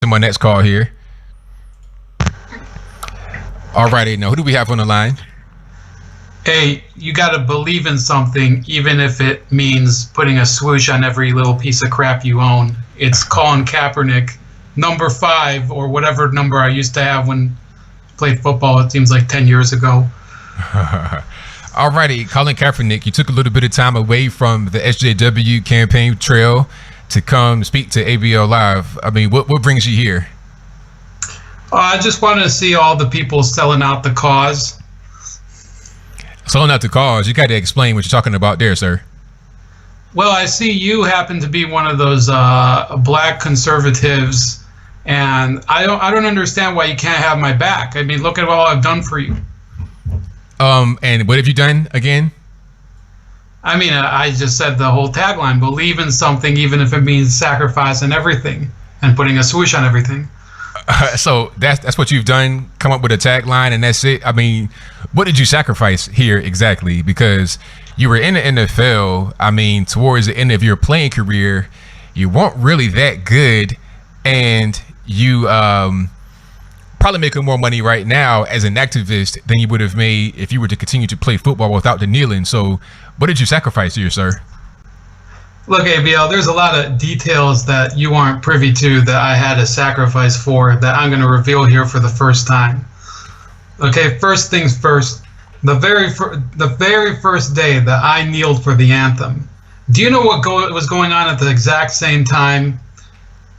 my next call here. All righty, now who do we have on the line? Hey, you got to believe in something, even if it means putting a swoosh on every little piece of crap you own. It's Colin Kaepernick, number 5, or whatever number I used to have when I played football. It seems like 10 years ago. All righty, Colin Kaepernick, you took a little bit of time away from the SJW campaign trail to come speak to ABL Live. I mean, what brings you here? I just wanted to see all the people selling out the cause. Selling out the cause? You got to explain what you're talking about there, sir. Well, I see you happen to be one of those black conservatives, and I don't understand why you can't have my back. I mean, look at all I've done for you. And what have you done again? I mean, I just said the whole tagline: believe in something, even if it means sacrificing everything and putting a swoosh on everything. So that's what you've done, come up with a tagline, and that's it. I mean, what did you sacrifice here exactly? Because you were in the NFL. I mean, towards the end of your playing career, you weren't really that good, and you probably making more money right now as an activist than you would have made if you were to continue to play football without the kneeling. So what did you sacrifice here, sir? Look, ABL, there's a lot of details that you aren't privy to that I had to sacrifice for that I'm going to reveal here for the first time. Okay, first things first. The very first day that I kneeled for the anthem, do you know what was going on at the exact same time?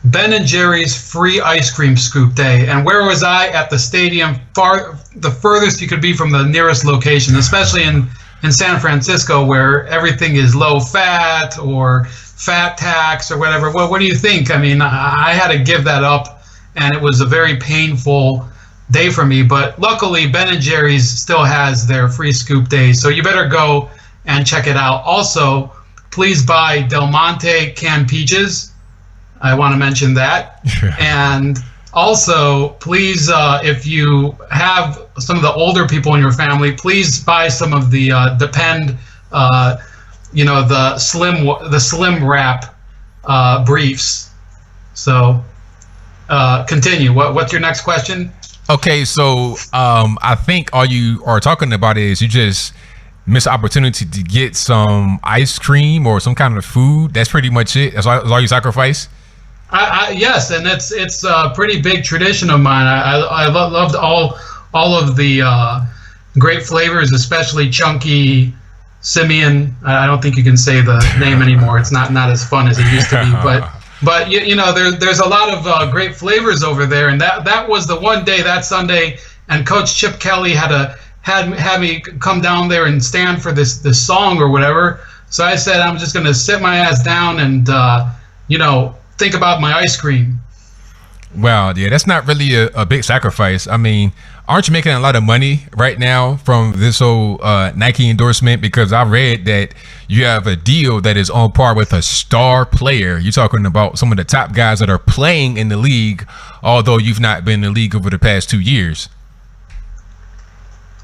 Ben and Jerry's free ice cream scoop day. And where was I? At the stadium, the furthest you could be from the nearest location, especially in San Francisco, where everything is low fat or fat tax or whatever. Well, what do you think? I mean, I had to give that up, and it was a very painful day for me. But luckily, Ben & Jerry's still has their free scoop days, so you better go and check it out. Also, please buy Del Monte canned peaches. I want to mention that. And also, please, if you have some of the older people in your family, please buy some of the Depend, the slim wrap briefs. So, continue. What's your next question? Okay, so I think all you are talking about is you just missed the opportunity to get some ice cream or some kind of food. That's pretty much it. That's all you sacrifice. Yes, and it's a pretty big tradition of mine. I loved all of the great flavors, especially Chunky, Simeon. I don't think you can say the name anymore. It's not as fun as it used to be. But there's a lot of great flavors over there, and that was the one day, that Sunday, and Coach Chip Kelly had me come down there and stand for this song or whatever. So I said I'm just gonna sit my ass down and think about my ice cream. Wow, yeah, that's not really a big sacrifice. I mean, aren't you making a lot of money right now from this whole Nike endorsement? Because I read that you have a deal that is on par with a star player. You're talking about some of the top guys that are playing in the league, although you've not been in the league over the past 2 years.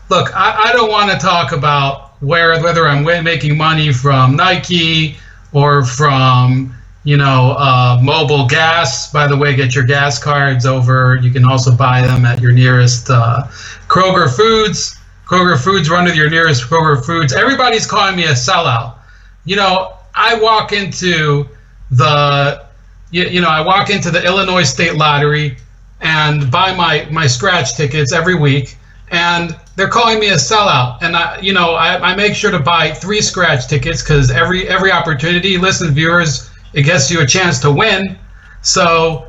Look, I don't want to talk about whether I'm making money from Nike or from mobile gas. By the way, get your gas cards over. You can also buy them at your nearest Kroger Foods. Kroger Foods, run to your nearest Kroger Foods. Everybody's calling me a sellout. I walk into the Illinois State Lottery and buy my scratch tickets every week, and they're calling me a sellout. And I make sure to buy 3 scratch tickets because every opportunity, listen, viewers, it gets you a chance to win. So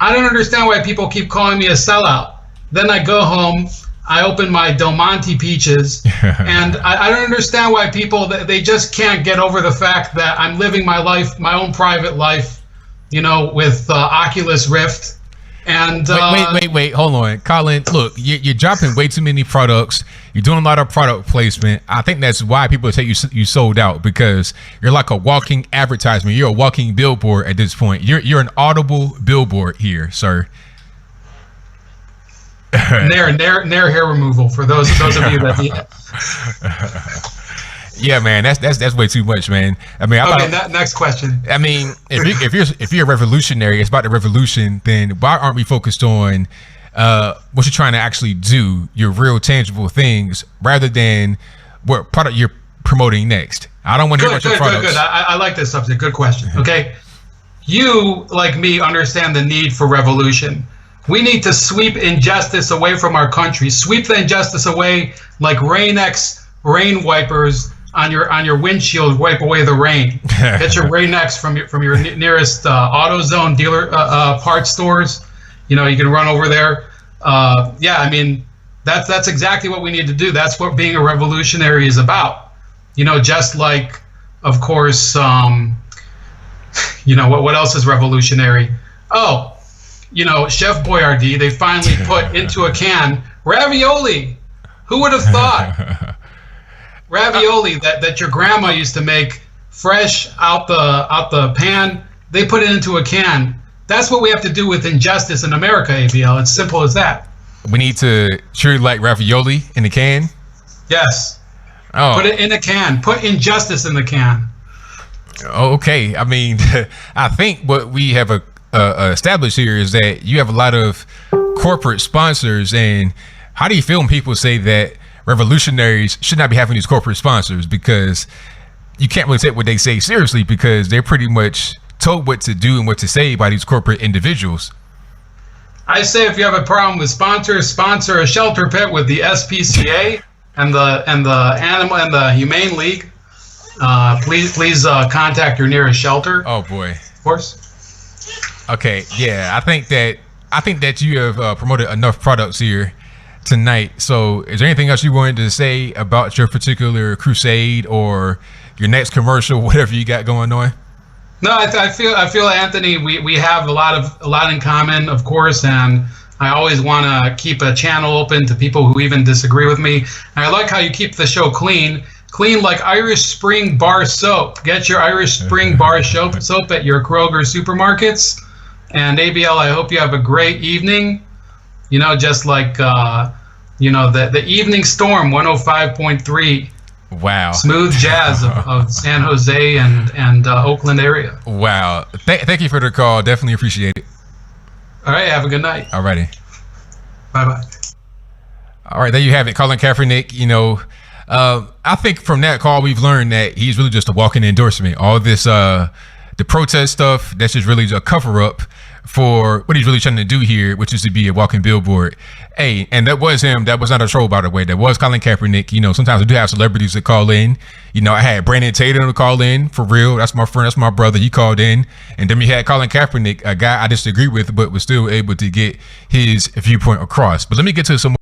I don't understand why people keep calling me a sellout. Then I go home, I open my Del Monte peaches, and I don't understand why people, they just can't get over the fact that I'm living my life, my own private life, with Oculus Rift. And wait, hold on, Colin. Look, you're dropping way too many products. You're doing a lot of product placement. I think that's why people say you sold out, because you're like a walking advertisement. You're a walking billboard at this point. You're an audible billboard here, sir. Nair hair removal for those of you that need it. Yeah, man, that's way too much, man. I mean, Next question. I mean, if you're a revolutionary, it's about the revolution. Then why aren't we focused on what you're trying to actually do, your real tangible things, rather than what product you're promoting next? I don't want to hear about your products. Good. I like this subject. Good question. Okay, you, like me, understand the need for revolution. We need to sweep injustice away from our country. Sweep the injustice away like Rain-X rain wipers on your windshield. Wipe away the rain. Get your Rain-X from your nearest AutoZone dealer parts stores. You can run over there. Yeah, I mean that's exactly what we need to do. That's what being a revolutionary is about. Just like, of course, what else is revolutionary? Oh, Chef Boyardee, they finally put into a can ravioli. Who would have thought? Ravioli that your grandma used to make fresh out the pan, they put it into a can. That's what we have to do with injustice in America, ABL. It's simple as that. We need to treat it like ravioli in a can? Yes. Oh. Put it in a can. Put injustice in the can. Okay. I mean, I think what we have established here is that you have a lot of corporate sponsors. And how do you feel when people say that revolutionaries should not be having these corporate sponsors? Because you can't really take what they say seriously, because they're pretty much told what to do and what to say by these corporate individuals. I say if you have a problem with sponsors, sponsor a shelter pet with the SPCA and the Animal and the Humane League. Please contact your nearest shelter. Oh boy. Of course. Okay, yeah, I think that you have promoted enough products here tonight. So is there anything else you wanted to say about your particular crusade or your next commercial, whatever you got going on? No, I feel Anthony, we have a lot in common, of course, and I always want to keep a channel open to people who even disagree with me. And I like how you keep the show clean like Irish Spring Bar Soap. Get your Irish Spring Bar soap at your Kroger supermarkets. And ABL, I hope you have a great evening. Just like the Evening Storm 105.3. Wow. Smooth jazz of San Jose and Oakland area. Wow. Thank you for the call. Definitely appreciate it. All right. Have a good night. All righty. Bye-bye. All right. There you have it. Colin Kaepernick. I think from that call, we've learned that he's really just a walking endorsement. All this, the protest stuff, that's just really a cover up for what he's really trying to do here, which is to be a walking billboard. Hey, and that was him. That was not a troll, by the way. That was Colin Kaepernick. Sometimes we do have celebrities that call in. I had Brandon Tatum to call in, for real. That's my friend. That's my brother. He called in. And then we had Colin Kaepernick, a guy I disagree with, but was still able to get his viewpoint across. But let me get to some